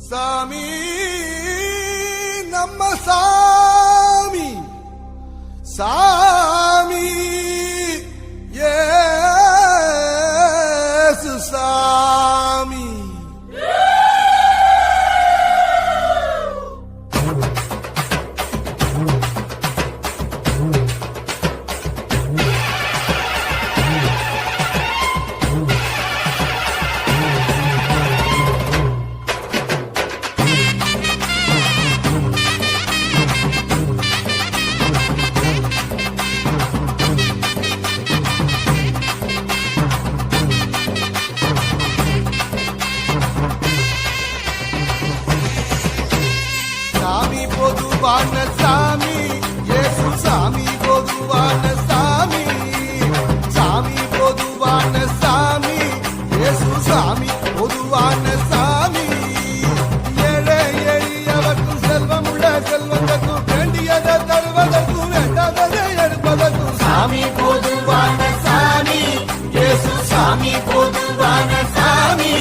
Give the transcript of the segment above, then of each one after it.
சாமி நம்ம சாமி சாமி ஏசு சாமி பொதுவான சாமி இயேசு சாமி பொதுவான சாமி சாமி பொதுவான சாமி இயேசு சாமி பொதுவான சாமி ஏழை எளியவர்க்கும் செல்வமுள்ள செல்வந்தர்க்கும் வேண்டியதை தருவதற்கும் வேண்டாததை எடுப்பதற்கும் சாமி பொதுவான சாமி இயேசு சாமி பொதுவான சாமி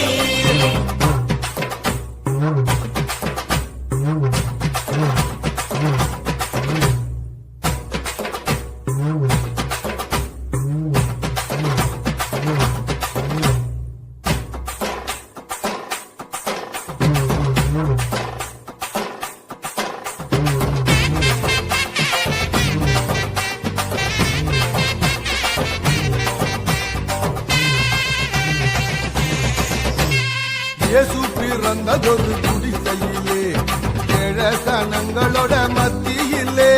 இயேசு பிறந்ததொரு குடிசையிலே கிழசனங்களோட மத்தியிலே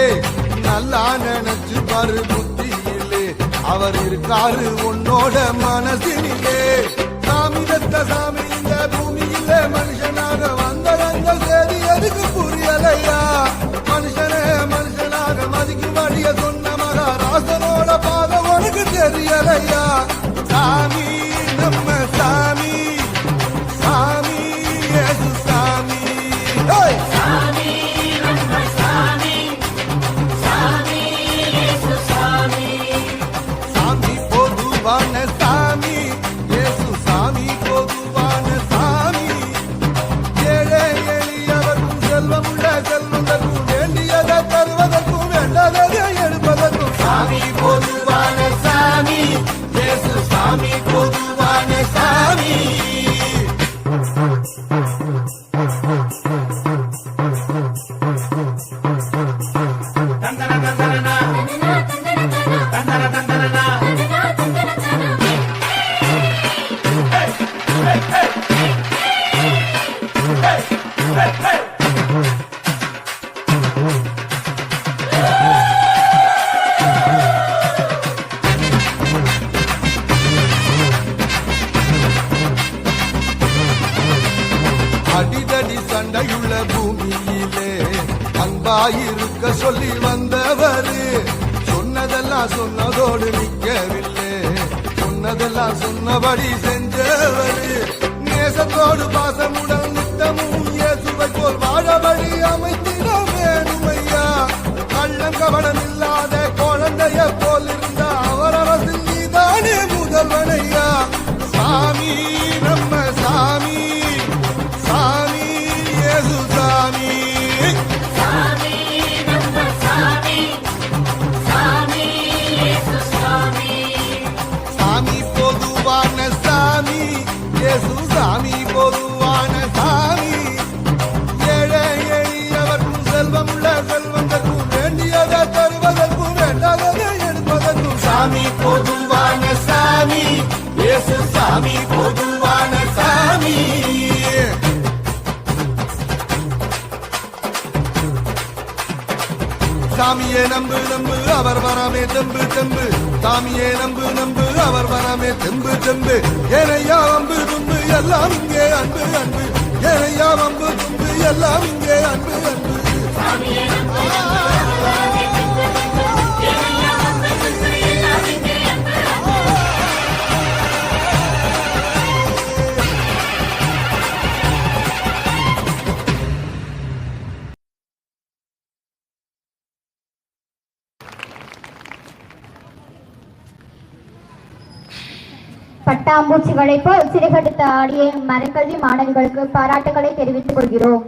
நல்லா நினைச்சு பாரு புத்தியிலே அவர் இருக்காரு உன்னோட மனசினிலே சாமி தத்த சாமி இந்த பூமியிலே மனுஷனாக வந்தவங்க சரி எதுக்கு புரியலையா மனுஷனே மனுஷனாக மதிக்கும் வழிய சொன்ன மகாராசனோட பாதை உனக்கு தெரியலையா சாமி நம்ம சாமி சாமி இயேசு சாமி சாமி நம்ம சாமி சாமி இயேசு சாமி சாமி பொதுவான சாமி இயேசு சாமி பொதுவான சாமி ஏழை எளியவர்க்கும் செல்வமுள்ள செல்வந்தர்க்கும் வேண்டியதை தருவதற்கும் வேண்டாததை எடுப்பதற்கும் சாமி பொதுவான சாமி இயேசு சாமி பொதுவான சாமி அடிதடி சண்டையுள்ள பூமியிலே அன்பாயிருக்க சொல்லி வந்தவரு சொன்னதெல்லாம் சொன்னதோடு நிற்கவில்லை சொன்னதெல்லாம் சொன்னபடி செஞ்சவரு நேசத்தோடு பாசமுடன் நித்தமும் இயேசுவை போல் வாழபடி அமைத்திட வேணுமையா கள்ளம் கவனம் இல்லாத குழந்தைய போல் இருந்த அவர் அரசில் நீதானே முதல்வனையா சாமி நம்ம சாமி சாமி இயேசு சாமி சாமி நம்ம சாமி சாமி இயேசு சாமி சாமி பொதுவான சாமி இயேசு சாமி பொதுவான சாமி ஏழை எளியவர்க்கும் செல்வமுள்ள செல்வந்தர்க்கும் வேண்டியதை தருவதற்கும் வேண்டாததை எடுப்பதற்கும் சாமி பொதுவான சாமி இயேசு சாமி பொதுவான சாமி சாமியே நம்பு நம்பு அவர் வரமே தெம்பு தெம்பு சாமியே நம்பு நம்பு அவர் வரமே தெம்பு தெம்பு ஏனையா அம்பு தும்பு எல்லாம் இங்கே அன்பு அன்பு ஏனையா அம்பு தும்பு எல்லாம் இங்கே அன்பு அன்பு சாமியே நம்ம சாமி ஏனையா நம்ம எல்லாம் இங்கே அன்பு பட்டா பட்டாம்பூச்சிகளைப் போல் சிறகடித்த ஆடிய மரக்கல்வி மாணவிகளுக்கு பாராட்டுகளை தெரிவித்துக் கொள்கிறோம்.